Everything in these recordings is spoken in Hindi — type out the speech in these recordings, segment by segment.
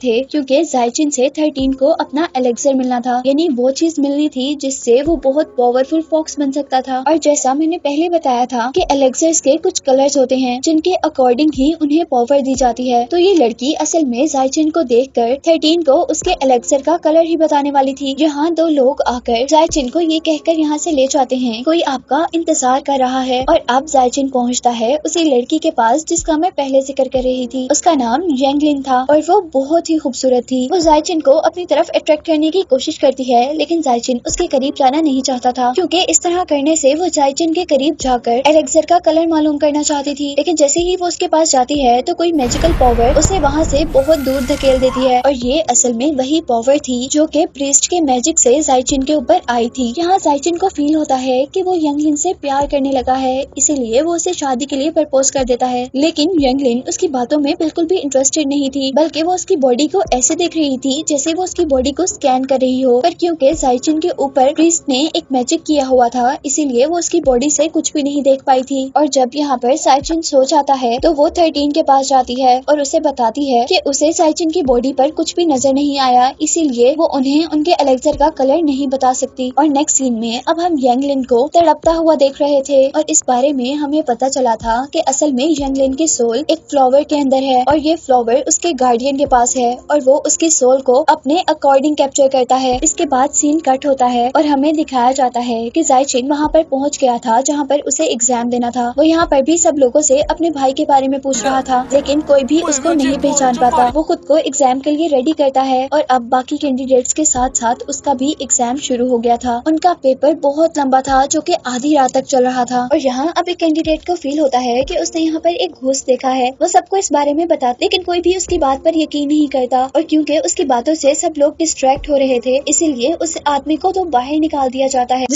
थे क्योंकि जायचिन से 13 को अपना एलेक्सर मिलना था, यानी वो चीज मिलनी थी जिससे वो बहुत पावरफुल फॉक्स बन सकता था। और जैसा मैंने पहले बताया था कि एलेक्सर्स के कुछ कलर्स होते हैं जिनके अकॉर्डिंग ही उन्हें पावर दी जाती है। तो ये लड़की असल में जायचिन को देखकर 13 को उसके एलेक्सर का कलर ही बताने वाली थी। यहाँ दो लोग आकर जायचिन को ये कहकर यहाँ से ले जाते हैं कोई आपका इंतजार कर रहा है। और अब जायचिन पहुँचता है उसी लड़की के पास जिसका मैं पहले जिक्र कर रही थी। उसका नाम यांगलिन था और वो बहुत ही खूबसूरत थी। वो जायचिन को अपनी तरफ अट्रैक्ट करने की कोशिश करती है, लेकिन जायचिन उसके करीब जाना नहीं चाहता था क्योंकि इस तरह करने से वो जायचिन के करीब जाकर एलेक्सर का कलर मालूम करना चाहती थी। लेकिन जैसे ही वो उसके पास जाती है तो कोई मैजिकल पावर उसे वहाँ से बहुत दूर धकेल देती है। और ये असल में वही पावर थी जो कि प्रीस्ट के मैजिक से जायचिन के ऊपर आई थी। यहाँ जायचिन को फील होता है कि वो यांगलिन से प्यार करने लगा है, इसीलिए वो उसे शादी के लिए प्रपोज कर देता है। लेकिन यांगलिन उसकी बातों में बिल्कुल भी इंटरेस्टेड नहीं थी, बल्कि वो उसकी बॉडी को ऐसे देख रही थी जैसे वो उसकी बॉडी को स्कैन कर रही हो। पर क्योंकि जायचिन के ऊपर प्रीस्ट ने एक मैजिक किया हुआ था, इसीलिए वो उसकी बॉडी से कुछ भी नहीं देख पाई थी। और जब यहाँ पर जायचिन सो जाता है तो वो 13 के पास जाती है और उसे बताती है कि उसे जायचिन की बॉडी पर कुछ भी नजर नहीं आया, इसीलिए वो उन्हें उनके एलेक्सर का कलर नहीं बता सकती। और नेक्स्ट सीन में अब हम यांगलिन को तड़पता हुआ देख रहे थे और इस बारे में हमें पता चला था कि असल में यांगलिन की सोल एक फ्लावर के अंदर है और ये फ्लावर उसके गार्डियन के पास है और वो उसकी सोल को अपने अकॉर्डिंग कैप्चर करता है। इसके बाद सीन कट होता है और हमें दिखाया जाता है कि जायचिन वहाँ पर पहुँच गया था जहाँ पर उसे एग्जाम देना था। वो यहाँ पर भी सब लोगों से अपने भाई के बारे में पूछ रहा था, लेकिन कोई भी उसको नहीं पहचान पाता। वो खुद को एग्जाम के लिए रेडी करता है और अब बाकी कैंडिडेट्स के साथ साथ उसका भी एग्जाम शुरू हो गया था। उनका पेपर बहुत लंबा था जो कि आधी रात तक चल रहा था। और यहाँ अब एक कैंडिडेट को फील होता है कि उसने यहाँ पर एक घूस देखा है। वो सबको इस बारे में बताते, लेकिन कोई भी उसकी बात पर यकीन नहीं करता। और क्योंकि उसकी बातों से सब लोग डिस्ट्रैक्ट हो रहे थे, इसीलिए उस आदमी को तो बाहर निकाल दिया जाता है।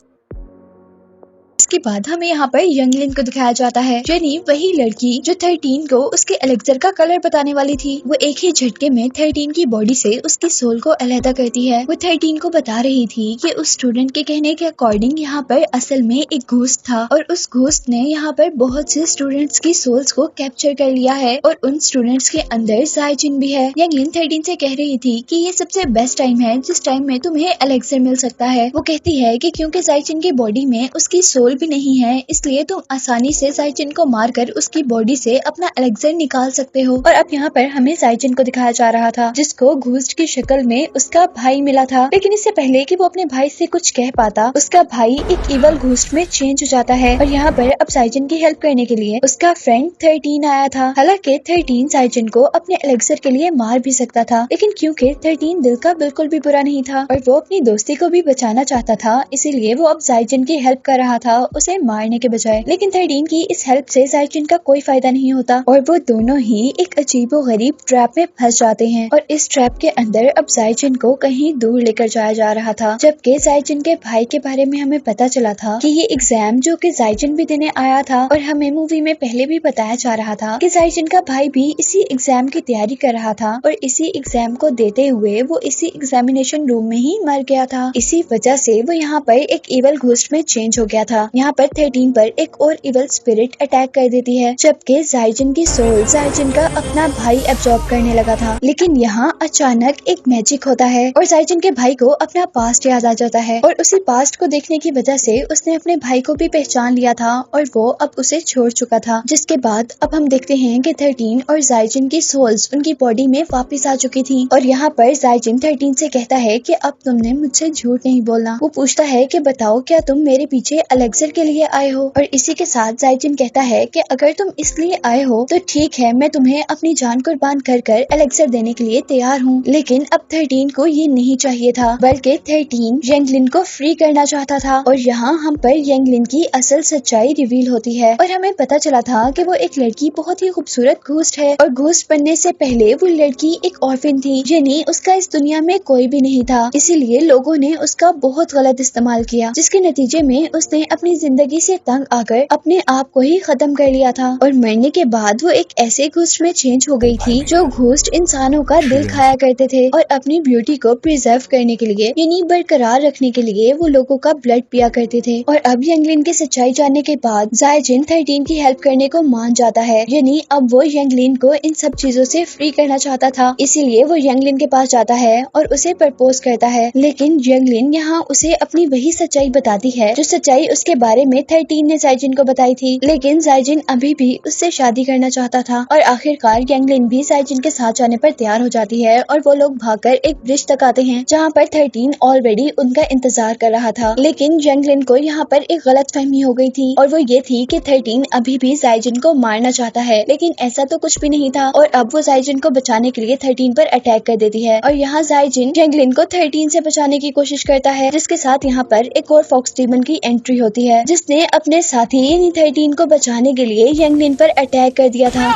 इसके बाद हमें यहाँ पर यांगलिन को दिखाया जाता है, यानी वही लड़की जो 13 को उसके एलेक्सर का कलर बताने वाली थी। वो एक ही झटके में 13 की बॉडी से उसकी सोल को अलहदा करती है। वो 13 को बता रही थी कि उस स्टूडेंट के कहने के अकॉर्डिंग यहाँ पर असल में एक घोस्ट था और उस घोस्ट ने यहाँ पर बहुत से स्टूडेंट्स की सोल्स को कैप्चर कर लिया है और उन स्टूडेंट्स के अंदर जायचिन भी है। यांगलिन 13 से कह रही थी कि ये सबसे बेस्ट टाइम है जिस टाइम में तुम्हें एलेक्सर मिल सकता है। वो कहती है कि क्योंकि जायचिन की बॉडी में उसकी सोल भी नहीं है, इसलिए तुम आसानी से जायचिन को मारकर उसकी बॉडी से अपना एलेक्सर निकाल सकते हो। और अब यहाँ पर हमें जायचिन को दिखाया जा रहा था जिसको घोस्ट की शक्ल में उसका भाई मिला था। लेकिन इससे पहले कि वो अपने भाई से कुछ कह पाता, उसका भाई एक इवल घोस्ट में चेंज हो जाता है। और यहाँ पर अब जायचिन की हेल्प करने के लिए उसका फ्रेंड 13 आया था। हालांकि 13 जायचिन को अपने एलेक्सर के लिए मार भी सकता था, लेकिन क्योंकि 13 दिल का बिल्कुल भी बुरा नहीं था और वो अपनी दोस्ती को भी बचाना चाहता था, इसीलिए वो अब जायचिन की हेल्प कर रहा था उसे मारने के बजाय। लेकिन 13 की इस हेल्प से जायचिन का कोई फायदा नहीं होता और वो दोनों ही एक अजीबोगरीब ट्रैप में फंस जाते हैं। और इस ट्रैप के अंदर अब जायचिन को कहीं दूर लेकर जाया जा रहा था, जबकि जायचिन के भाई के बारे में हमें पता चला था कि ये एग्जाम जो कि जायचिन भी देने आया था और हमें मूवी में पहले भी बताया जा रहा था कि जायचिन का भाई भी इसी एग्जाम की तैयारी कर रहा था और इसी एग्जाम को देते हुए वो इसी एग्जामिनेशन रूम में ही मर गया था। इसी वजह से वो यहाँ पर एक इवल घोस्ट में चेंज हो गया था। यहाँ पर 13 पर एक और इवल स्पिरिट अटैक कर देती है, जबकि जायचिन की सोल जायचिन का अपना भाई एब्जॉर्ब करने लगा था। लेकिन यहाँ अचानक एक मैजिक होता है और जायचिन के भाई को अपना पास्ट याद आ जाता है और उसी पास्ट को देखने की वजह से उसने अपने भाई को भी पहचान लिया था और वो अब उसे छोड़ चुका था। जिसके बाद अब हम देखते हैं कि 13 और जायचिन की सोल्स उनकी बॉडी में वापस आ चुकी थी। और यहाँ पर जायचिन 13 से कहता है कि अब तुमने मुझसे झूठ नहीं बोलना। वो पूछता है कि बताओ क्या तुम मेरे पीछे एलेक्सर के लिए आए हो? और इसी के साथ जायचिन कहता है कि अगर तुम इसलिए आए हो तो ठीक है, मैं तुम्हें अपनी जान कुर्बान कर कर एलेक्सर देने के लिए तैयार हूँ। लेकिन अब 13 को ये नहीं चाहिए था, बल्कि 13 यांगलिन को फ्री करना चाहता था। और यहाँ हम पर यांगलिन की असल सच्चाई रिवील होती है और हमें पता चला था कि वो एक लड़की बहुत ही खूबसूरत घोस्ट है और घोस्ट बनने से पहले वो लड़की एक ऑर्फन थी, यानी उसका इस दुनिया में कोई भी नहीं था। इसीलिए लोगों ने उसका बहुत गलत इस्तेमाल किया, जिसके नतीजे में उसने अपनी अपनी जिंदगी से तंग आकर अपने आप को ही खत्म कर लिया था और मरने के बाद वो एक ऐसे घोस्ट में चेंज हो गई थी जो घोस्ट इंसानों का दिल खाया करते थे और अपनी ब्यूटी को प्रिजर्व करने के लिए यानी बरकरार रखने के लिए वो लोगों का ब्लड पिया करते थे। और अब यंगलिन की सच्चाई जानने के बाद जायजिन 13 की हेल्प करने को मान जाता है, यानी अब वो यंगलिन को इन सब चीजों से फ्री करना चाहता था। इसीलिए वो यंगलिन के पास जाता है और उसे प्रपोज करता है, लेकिन यंगलिन यहाँ उसे अपनी वही सच्चाई बताती है जो सच्चाई उसके बारे में 13 ने जायजिन को बताई थी। लेकिन जायजिन अभी भी उससे शादी करना चाहता था और आखिरकार यंगलिन भी जायजिन के साथ जाने पर तैयार हो जाती है और वो लोग भागकर एक ब्रिज तक आते हैं जहाँ पर 13 ऑलरेडी उनका इंतजार कर रहा था। लेकिन यंगलिन को यहाँ पर एक गलतफहमी हो गई थी और वो ये थी कि 13 अभी भी जायजिन को मारना चाहता है, लेकिन ऐसा तो कुछ भी नहीं था और अब वो जायजिन को बचाने के लिए 13 पर अटैक कर देती है और यहाँ जायजिन यंगलिन को 13 से बचाने की कोशिश करता है, जिसके साथ यहाँ पर एक और फॉक्स डीमन की एंट्री होती है जिसने अपने साथी यानी 13 को बचाने के लिए यंगलिन पर अटैक कर दिया था।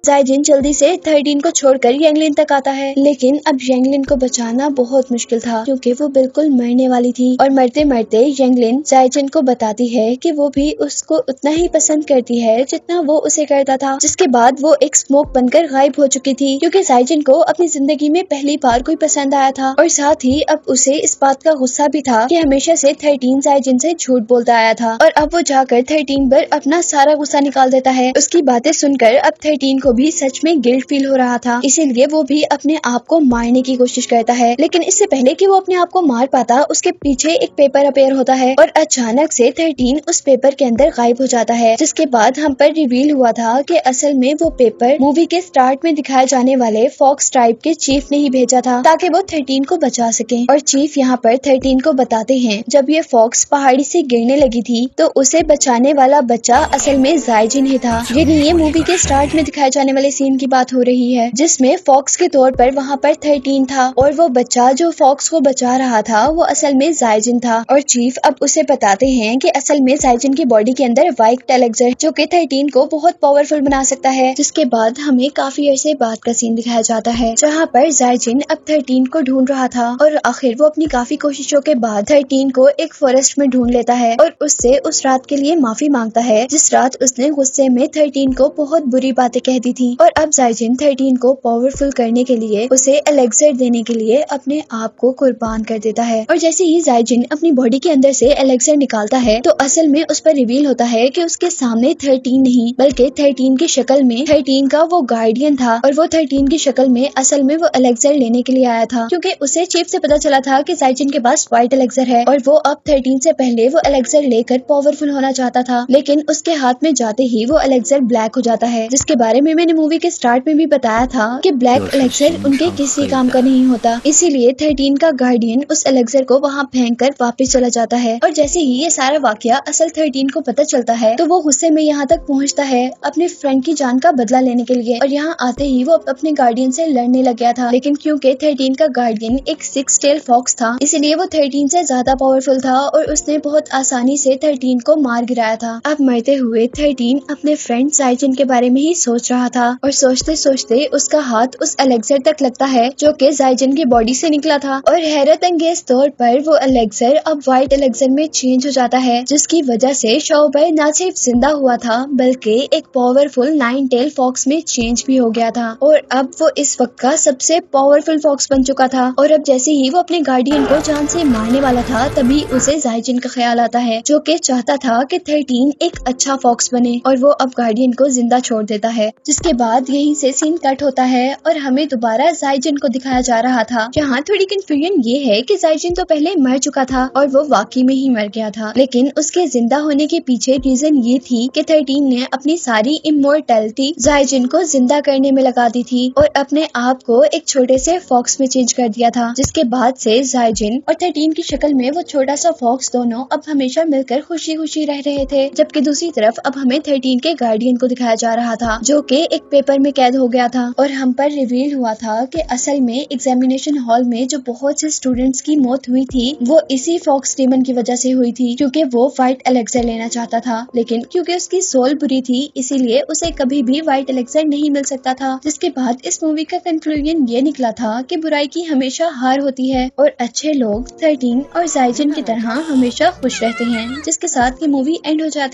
जायजिन जल्दी से 13 को छोड़कर यंगलिन तक आता है, लेकिन अब यंगलिन को बचाना बहुत मुश्किल था क्योंकि वो बिल्कुल मरने वाली थी और मरते मरते यंगलिन जायजिन को बताती है कि वो भी उसको उतना ही पसंद करती है जितना वो उसे करता था। जिसके बाद वो एक स्मोक बनकर गायब हो चुकी थी क्योंकि जायजिन को अपनी जिंदगी में पहली बार कोई पसंद आया था और साथ ही अब उसे इस बात का गुस्सा भी था कि हमेशा से 13 जायजिन से झूठ बोलता आया था और अब वो जाकर 13 पर अपना सारा गुस्सा निकाल देता है। उसकी बातें सुनकर अब 13 को भी सच में गिल्ट फील हो रहा था, इसीलिए वो भी अपने आप को मारने की कोशिश करता है। लेकिन इससे पहले कि वो अपने आप को मार पाता उसके पीछे एक पेपर अपेयर होता है और अचानक से 13 उस पेपर के अंदर गायब हो जाता है, जिसके बाद हम पर रिवील हुआ था कि असल में वो पेपर मूवी के स्टार्ट में दिखाए जाने वाले फॉक्स ट्राइब के चीफ ने ही भेजा था ताकि वो 13 को बचा सके। और चीफ यहाँ पर 13 को बताते हैं जब ये फॉक्स पहाड़ी से गिरने लगी थी तो उसे बचाने वाला बच्चा असल में जायजिन ही था। ये मूवी के स्टार्ट में दिखाए जाने वाले सीन की बात हो रही है जिसमें फॉक्स के तौर पर वहाँ पर 13 था और वो बच्चा जो फॉक्स को बचा रहा था वो असल में जायजिन था। और चीफ अब उसे बताते हैं कि असल में जायजिन की बॉडी के अंदर वाइट एलेक्सर जो कि 13 को बहुत पावरफुल बना सकता है। जिसके बाद हमें काफी अरसे बाद का सीन दिखाया जाता है जहाँ पर जायजिन अब 13 को ढूंढ रहा था और आखिर वो अपनी काफी कोशिशों के बाद 13 को एक फॉरेस्ट में ढूंढ लेता है और उससे उस रात के लिए माफी मांगता है जिस रात उसने गुस्से में 13 को बहुत बुरी बातें कह दी थी। और अब जायजिन 13 को पावरफुल करने के लिए उसे एलेक्सर देने के लिए अपने आप को कुर्बान कर देता है। और जैसे ही जायजिन अपनी बॉडी के अंदर से एलेक्सर निकालता है तो असल में उस पर रिवील होता है कि उसके सामने 13 नहीं बल्कि 13 की शक्ल में 13 का वो गार्डियन था और वो 13 की शक्ल में असल में वो एलेक्सर लेने के लिए आया था क्योंकि उसे चीफ से पता चला था कि जायजिन के पास व्हाइट एलेक्सर है और वो अब 13 से पहले वो एलेक्सर लेकर पावरफुल होना चाहता था, लेकिन उसके हाथ में जाते ही वो एलेक्सर ब्लैक हो जाता है जिसके बारे में मैंने मूवी के स्टार्ट में भी बताया था कि ब्लैक एलेक्सर उनके किसी काम का नहीं होता, इसीलिए 13 का गार्डियन उस एलेक्सर को वहाँ फेंक कर वापस चला जाता है। और जैसे ही ये सारा वाकया असल 13 को पता चलता है तो वो गुस्से में यहाँ तक पहुँचता है अपने फ्रेंड की जान का बदला लेने के लिए और यहाँ आते ही वो अपने गार्डियन से लड़ने लग गया था, लेकिन क्योंकि 13 का गार्डियन एक 6 टेल फॉक्स था इसीलिए वो 13 से ज्यादा पावरफुल था और उसने बहुत आसानी से 13 को मार गिराया था। अब मरते हुए 13 अपने फ्रेंड जायजिन के बारे में ही सोच रहा था और सोचते सोचते उसका हाथ उस एलेक्सर तक लगता है जो कि जायजिन की बॉडी से निकला था और हैरत अंगेज तौर पर वो एलेक्सर अब व्हाइट एलेक्सर में चेंज हो जाता है जिसकी वजह से शौबर न सिर्फ जिंदा हुआ था बल्कि एक पावरफुल 9 टेल फॉक्स में चेंज भी हो गया था और अब वो इस वक्त का सबसे पावरफुल फॉक्स बन चुका था। और अब जैसे ही वो अपने गार्डियन को जान से मारने वाला था तभी उसे जायजिन का ख्याल आता है जो कि चाहता था कि 13 एक अच्छा फॉक्स बने और वो अब गार्डियन को जिंदा छोड़ देता है। जिसके बाद यहीं से सीन कट होता है और हमें दोबारा जायजिन को दिखाया जा रहा था। यहाँ थोड़ी कंफ्यूजन ये है कि जायजिन तो पहले मर चुका था और वो वाकई में ही मर गया था, लेकिन उसके जिंदा होने के पीछे रीजन ये थी कि 13 ने अपनी सारी इमोर्टैलिटी जायजिन को जिंदा करने में लगा दी थी और अपने आप को एक छोटे से फॉक्स में चेंज कर दिया था। जिसके बाद से जायजिन और 13 की शक्ल में वो छोटा सा फॉक्स दोनों अब हमेशा मिलकर खुशी खुशी रह रहे थे, जबकि दूसरी तरफ अब हमें 13 के गार्डियन को दिखाया जा रहा था जो कि एक पेपर में कैद हो गया था और हम पर रिवील हुआ था कि असल में एग्जामिनेशन हॉल में जो बहुत से स्टूडेंट्स की मौत हुई थी वो इसी फॉक्स डीमन की वजह से हुई थी, क्योंकि वो व्हाइट एलेक्सर लेना चाहता था, लेकिन क्योंकि उसकी सोल बुरी थी इसीलिए उसे कभी भी व्हाइट एलेक्सर नहीं मिल सकता था। जिसके बाद इस मूवी का कंक्लूजन ये निकला था कि बुराई की हमेशा हार होती है और अच्छे लोग 13 और जाइजन की तरह हमेशा खुश रहते हैं, जिसके साथ ये मूवी एंड हो जाती है।